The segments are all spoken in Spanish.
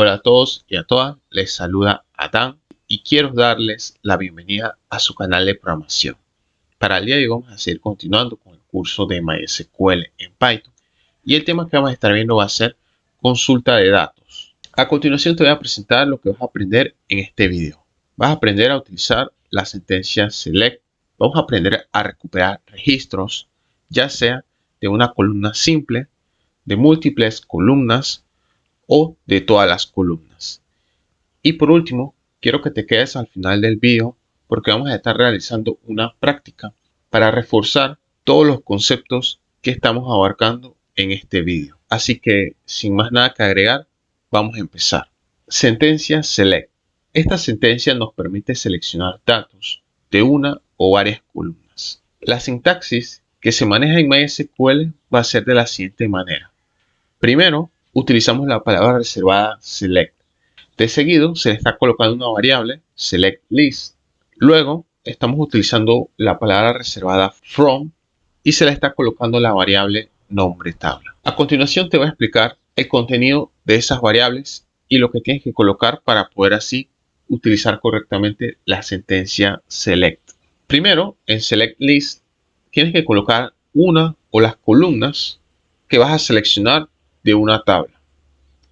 Hola a todos y a todas, les saluda Adán y quiero darles la bienvenida a su canal de programación. Para el día de hoy vamos a seguir continuando con el curso de MySQL en Python y el tema que vamos a estar viendo va a ser consulta de datos. A continuación te voy a presentar lo que vas a aprender en este video. Vas a aprender a utilizar la sentencia select, vamos a aprender a recuperar registros, ya sea de una columna simple, de múltiples columnas, o de todas las columnas. Y por último, quiero que te quedes al final del video porque vamos a estar realizando una práctica para reforzar todos los conceptos que estamos abarcando en este video. Así que sin más nada que agregar, vamos a empezar. Sentencia select. Esta sentencia nos permite seleccionar datos de una o varias columnas. La sintaxis que se maneja en MySQL va a ser de la siguiente manera. Primero, utilizamos la palabra reservada select. De seguido se le está colocando una variable select list. Luego estamos utilizando la palabra reservada from y se le está colocando la variable nombre tabla. A continuación te voy a explicar el contenido de esas variables y lo que tienes que colocar para poder así utilizar correctamente la sentencia select. Primero, en select list tienes que colocar una o las columnas que vas a seleccionar de una tabla.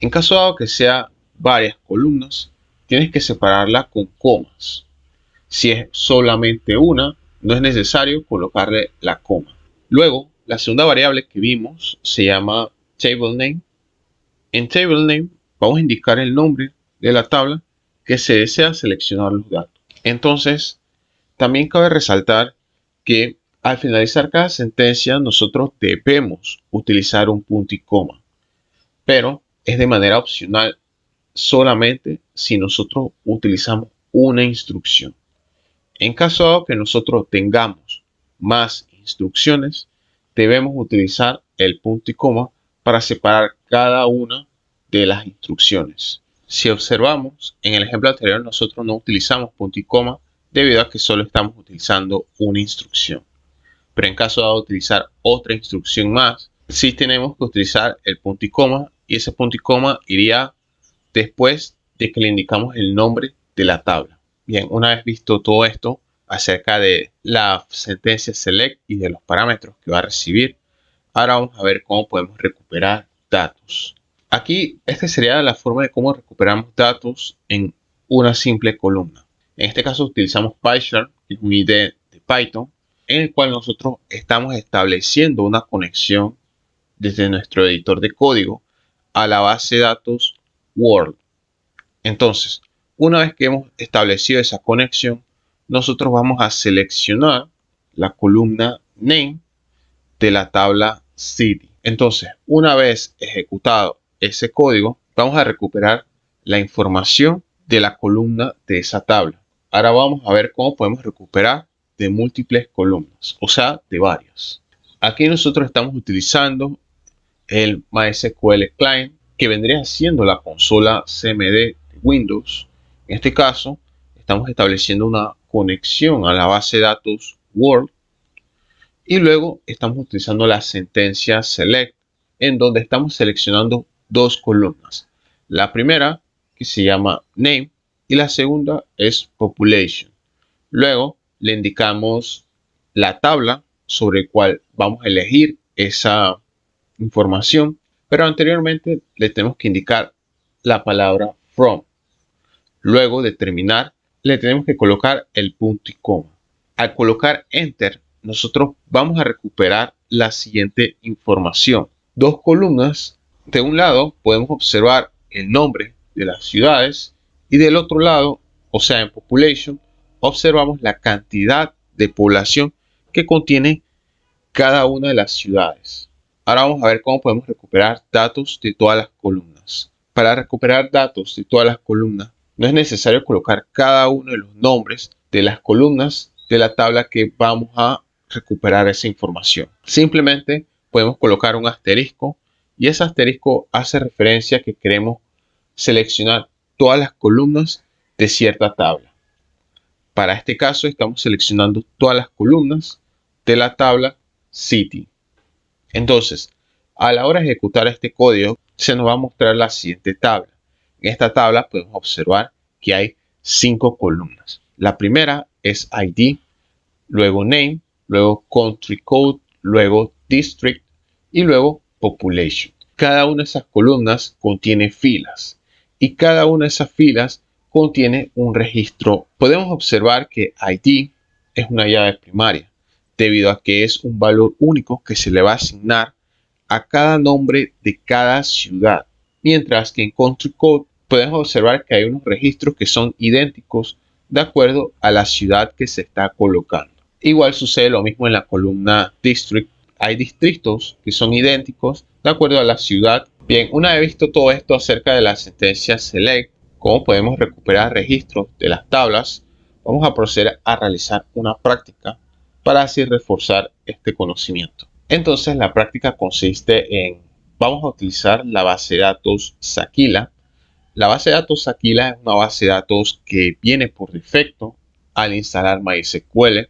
En caso dado que sea varias columnas, tienes que separarla con comas. Si es solamente una, no es necesario colocarle la coma. Luego, la segunda variable que vimos se llama table name. En table name vamos a indicar el nombre de la tabla que se desea seleccionar los datos. Entonces, también cabe resaltar que al finalizar cada sentencia nosotros debemos utilizar un punto y coma, pero es de manera opcional solamente si nosotros utilizamos una instrucción. En caso dado que nosotros tengamos más instrucciones, debemos utilizar el punto y coma para separar cada una de las instrucciones. Si observamos, en el ejemplo anterior nosotros no utilizamos punto y coma debido a que solo estamos utilizando una instrucción. Pero en caso de utilizar otra instrucción más, sí tenemos que utilizar el punto y coma, y ese punto y coma iría después de que le indicamos el nombre de la tabla. Bien, una vez visto todo esto acerca de la sentencia select y de los parámetros que va a recibir, ahora vamos a ver cómo podemos recuperar datos. Aquí, esta sería la forma de cómo recuperamos datos en una simple columna. En este caso utilizamos PyChart, que es un IDE de Python, en el cual nosotros estamos estableciendo una conexión desde nuestro editor de código a la base de datos Word. Entonces, una vez que hemos establecido esa conexión, nosotros vamos a seleccionar la columna name de la tabla city. Entonces, una vez ejecutado ese código, vamos a recuperar la información de la columna de esa tabla. Ahora vamos a ver cómo podemos recuperar de múltiples columnas, o sea, de varias. Aquí nosotros estamos utilizando el MySQL Client, que vendría siendo la consola CMD de Windows. En este caso, estamos estableciendo una conexión a la base de datos Word y luego estamos utilizando la sentencia select, en donde estamos seleccionando dos columnas. La primera, que se llama name, y la segunda es population. Luego le indicamos la tabla sobre la cual vamos a elegir esa información, pero anteriormente le tenemos que indicar la palabra from. Luego de terminar, le tenemos que colocar el punto y coma. Al colocar enter, nosotros vamos a recuperar la siguiente información. Dos columnas. De un lado podemos observar el nombre de las ciudades y del otro lado, o sea en population, observamos la cantidad de población que contiene cada una de las ciudades. Ahora vamos a ver cómo podemos recuperar datos de todas las columnas. Para recuperar datos de todas las columnas, no es necesario colocar cada uno de los nombres de las columnas de la tabla que vamos a recuperar esa información. Simplemente podemos colocar un asterisco y ese asterisco hace referencia a que queremos seleccionar todas las columnas de cierta tabla. Para este caso estamos seleccionando todas las columnas de la tabla city. Entonces, a la hora de ejecutar este código, se nos va a mostrar la siguiente tabla. En esta tabla podemos observar que hay 5 columnas. La primera es ID, luego Name, luego Country Code, luego District y luego Population. Cada una de esas columnas contiene filas y cada una de esas filas contiene un registro. Podemos observar que ID es una llave primaria debido a que es un valor único que se le va a asignar a cada nombre de cada ciudad, mientras que en Country Code podemos observar que hay unos registros que son idénticos de acuerdo a la ciudad que se está colocando. Igual sucede lo mismo en la columna District. Hay distritos que son idénticos de acuerdo a la ciudad. Bien, una vez visto todo esto acerca de la sentencia Select, cómo podemos recuperar registros de las tablas, vamos a proceder a realizar una práctica para así reforzar este conocimiento. Entonces la práctica consiste en, vamos a utilizar la base de datos Sakila. La base de datos Sakila es una base de datos que viene por defecto al instalar MySQL.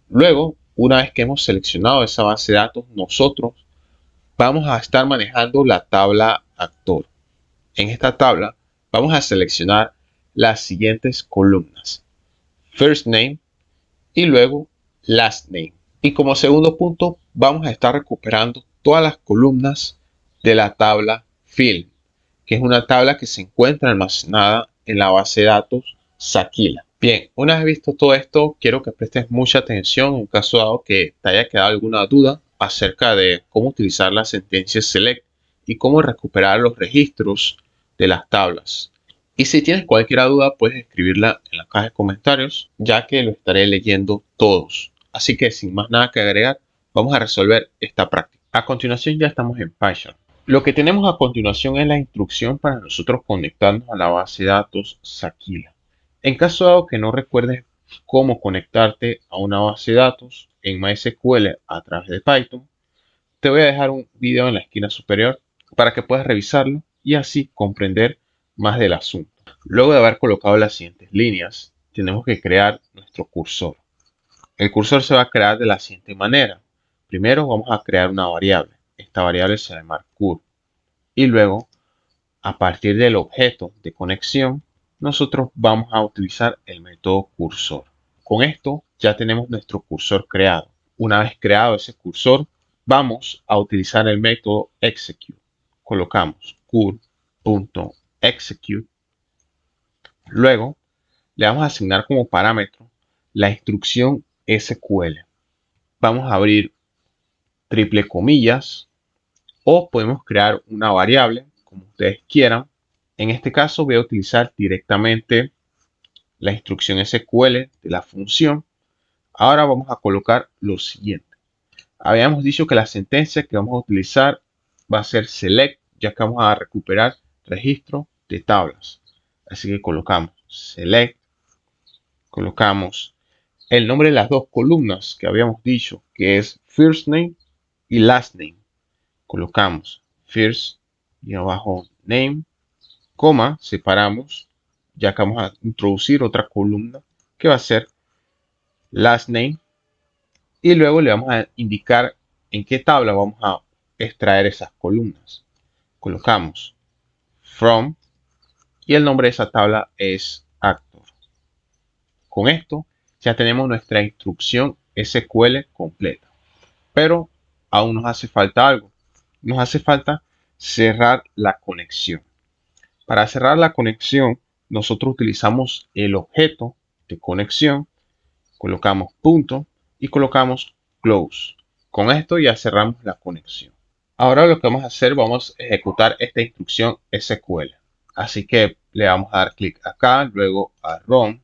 Luego, una vez que hemos seleccionado esa base de datos, nosotros vamos a estar manejando la tabla actor. En esta tabla vamos a seleccionar las siguientes columnas: First Name y luego Last Name. Y como segundo punto, vamos a estar recuperando todas las columnas de la tabla Field, que es una tabla que se encuentra almacenada en la base de datos Sakila. Bien, una vez visto todo esto, quiero que prestes mucha atención en caso dado que te haya quedado alguna duda acerca de cómo utilizar la sentencia select y cómo recuperar los registros de las tablas. Y si tienes cualquier duda, puedes escribirla en la caja de comentarios, ya que lo estaré leyendo todos. Así que sin más nada que agregar, vamos a resolver esta práctica. A continuación ya estamos en Python. Lo que tenemos a continuación es la instrucción para nosotros conectarnos a la base de datos Sakila. En caso dado que no recuerdes cómo conectarte a una base de datos en MySQL a través de Python, te voy a dejar un video en la esquina superior para que puedas revisarlo y así comprender más del asunto. Luego de haber colocado las siguientes líneas, tenemos que crear nuestro cursor. El cursor se va a crear de la siguiente manera. Primero vamos a crear una variable. Esta variable se va a llamar cur. Y luego, a partir del objeto de conexión, nosotros vamos a utilizar el método cursor. Con esto ya tenemos nuestro cursor creado. Una vez creado ese cursor, vamos a utilizar el método execute. Colocamos cur.execute. Luego, le vamos a asignar como parámetro la instrucción SQL. Vamos a abrir triple comillas o podemos crear una variable como ustedes quieran. En este caso voy a utilizar directamente la instrucción SQL de la función. Ahora vamos a colocar lo siguiente. Habíamos dicho que la sentencia que vamos a utilizar va a ser select, ya que vamos a recuperar registro de tablas. Así que colocamos select, colocamos el nombre de las dos columnas que habíamos dicho, que es first name y last name. Colocamos first y abajo name, coma, separamos, ya que vamos a introducir otra columna que va a ser last name, y luego le vamos a indicar en qué tabla vamos a extraer esas columnas. Colocamos from y el nombre de esa tabla es actor. Con esto ya tenemos nuestra instrucción SQL completa, pero aún nos hace falta algo. Nos hace falta cerrar la conexión. Para cerrar la conexión, nosotros utilizamos el objeto de conexión, colocamos punto y colocamos close. Con esto ya cerramos la conexión. Ahora lo que vamos a hacer, vamos a ejecutar esta instrucción SQL. Así que le vamos a dar clic acá, luego a Run.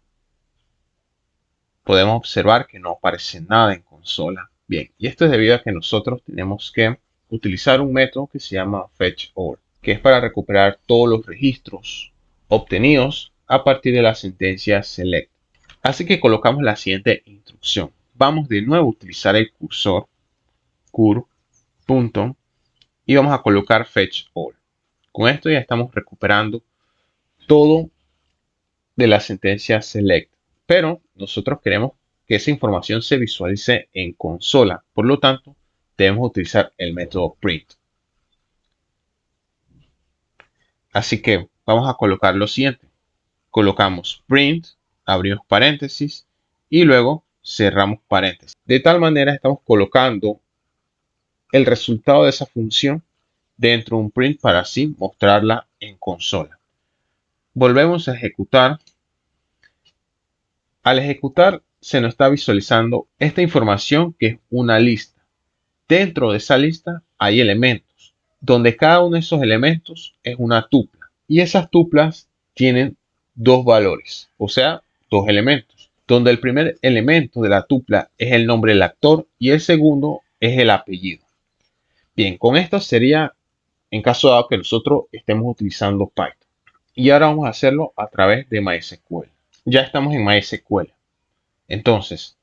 Podemos observar que no aparece nada en consola. Bien, y esto es debido a que nosotros tenemos que utilizar un método que se llama fetchAll, que es para recuperar todos los registros obtenidos a partir de la sentencia select. Así que colocamos la siguiente instrucción. Vamos de nuevo a utilizar el cursor cur. Y vamos a colocar fetchAll. Con esto ya estamos recuperando todo de la sentencia select, pero nosotros queremos que esa información se visualice en consola. Por lo tanto, debemos utilizar el método print. Así que vamos a colocar lo siguiente. Colocamos print, abrimos paréntesis y luego cerramos paréntesis. De tal manera estamos colocando el resultado de esa función dentro de un print para así mostrarla en consola. Volvemos a ejecutar. Al ejecutar se nos está visualizando esta información que es una lista. Dentro de esa lista hay elementos, donde cada uno de esos elementos es una tupla. Y esas tuplas tienen dos valores, o sea, dos elementos. Donde el primer elemento de la tupla es el nombre del actor y el segundo es el apellido. Bien, con esto sería en caso dado que nosotros estemos utilizando Python. Y ahora vamos a hacerlo a través de MySQL. Ya estamos en MySQL. Entonces,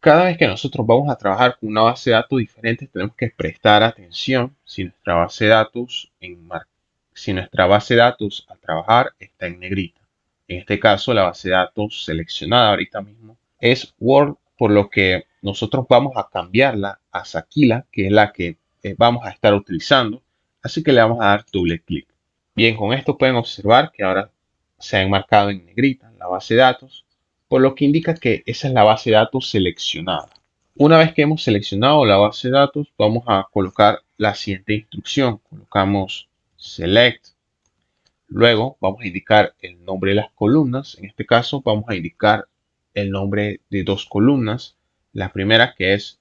cada vez que nosotros vamos a trabajar con una base de datos diferente, tenemos que prestar atención si nuestra base de datos a trabajar está en negrita. En este caso, la base de datos seleccionada ahorita mismo es Word, por lo que nosotros vamos a cambiarla a Sakila, que es la que vamos a estar utilizando. Así que le vamos a dar doble clic. Bien, con esto pueden observar que ahora se ha enmarcado en negrita la base de datos, por lo que indica que esa es la base de datos seleccionada. Una vez que hemos seleccionado la base de datos, vamos a colocar la siguiente instrucción. Colocamos select. Luego vamos a indicar el nombre de las columnas. En este caso vamos a indicar el nombre de dos columnas. La primera que es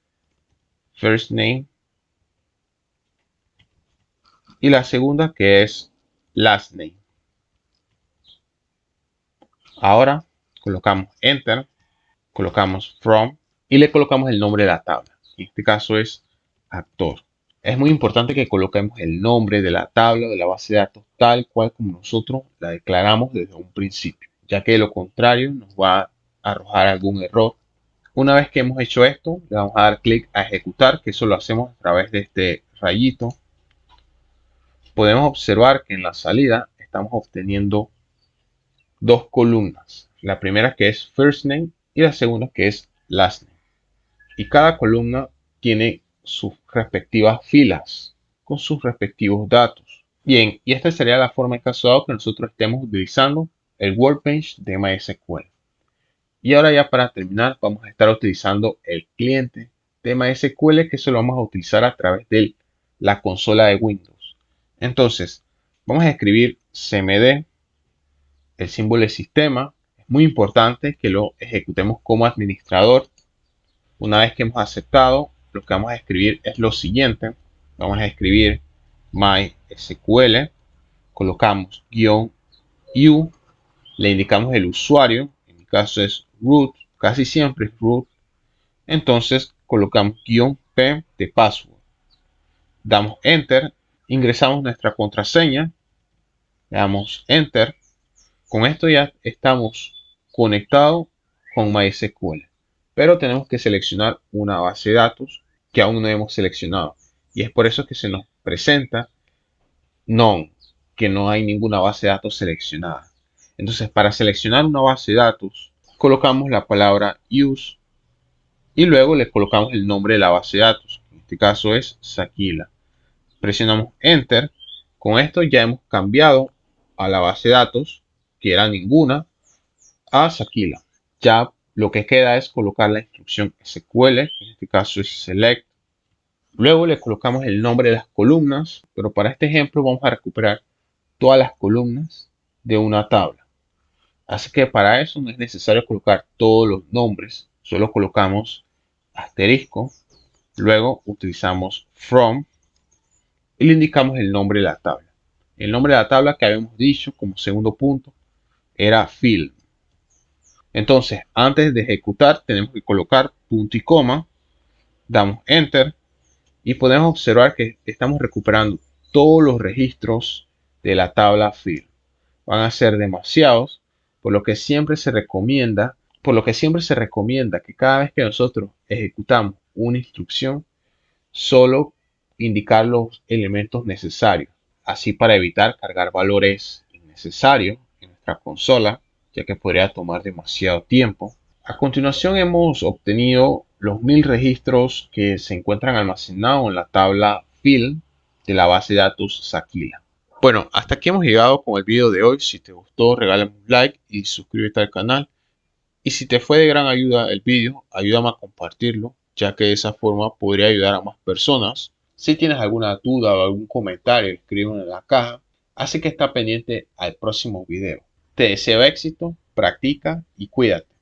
first name y la segunda que es last name. Ahora colocamos enter, colocamos from y le colocamos el nombre de la tabla. En este caso es actor. Es muy importante que coloquemos el nombre de la tabla de la base de datos tal cual como nosotros la declaramos desde un principio, ya que de lo contrario nos va a arrojar algún error. Una vez que hemos hecho esto, le vamos a dar clic a ejecutar, que eso lo hacemos a través de este rayito. Podemos observar que en la salida estamos obteniendo dos columnas. La primera que es first name y la segunda que es last name. Y cada columna tiene sus respectivas filas con sus respectivos datos. Bien, y esta sería la forma en caso dado que nosotros estemos utilizando el Workbench de MySQL. Y ahora ya para terminar vamos a estar utilizando el cliente de MySQL, que eso lo vamos a utilizar a través de la consola de Windows. Entonces vamos a escribir cmd, el símbolo de sistema. Es muy importante que lo ejecutemos como administrador. Una vez que hemos aceptado, lo que vamos a escribir es lo siguiente. Vamos a escribir MySQL, colocamos -u, le indicamos el usuario, en mi caso es root, casi siempre es root. Entonces colocamos -p de password. Damos enter, ingresamos nuestra contraseña, le damos enter. Con esto ya estamos conectados con MySQL. Pero tenemos que seleccionar una base de datos que aún no hemos seleccionado. Y es por eso que se nos presenta none, que no hay ninguna base de datos seleccionada. Entonces, para seleccionar una base de datos, colocamos la palabra use y luego le colocamos el nombre de la base de datos. En este caso es Sakila. Presionamos enter. Con esto ya hemos cambiado a la base de datos, que era ninguna, a Sakila. Ya lo que queda es colocar la instrucción SQL, en este caso es select. Luego le colocamos el nombre de las columnas, pero para este ejemplo vamos a recuperar todas las columnas de una tabla. Así que para eso no es necesario colocar todos los nombres, solo colocamos asterisco, luego utilizamos from y le indicamos el nombre de la tabla. El nombre de la tabla que habíamos dicho como segundo punto era field. Entonces, antes de ejecutar, tenemos que colocar punto y coma, damos enter y podemos observar que estamos recuperando todos los registros de la tabla field. Van a ser demasiados, por lo que siempre se recomienda que cada vez que nosotros ejecutamos una instrucción, solo indicar los elementos necesarios, así para evitar cargar valores innecesarios en nuestra consola, ya que podría tomar demasiado tiempo. A continuación hemos obtenido los 1000 registros que se encuentran almacenados en la tabla field de la base de datos Sakila. Bueno, hasta aquí hemos llegado con el video de hoy. Si te gustó, regálame un like y suscríbete al canal. Y si te fue de gran ayuda el video, ayúdame a compartirlo, ya que de esa forma podría ayudar a más personas. Si tienes alguna duda o algún comentario, escríbelo en la caja. Así que está pendiente al próximo video. Te deseo éxito, practica y cuídate.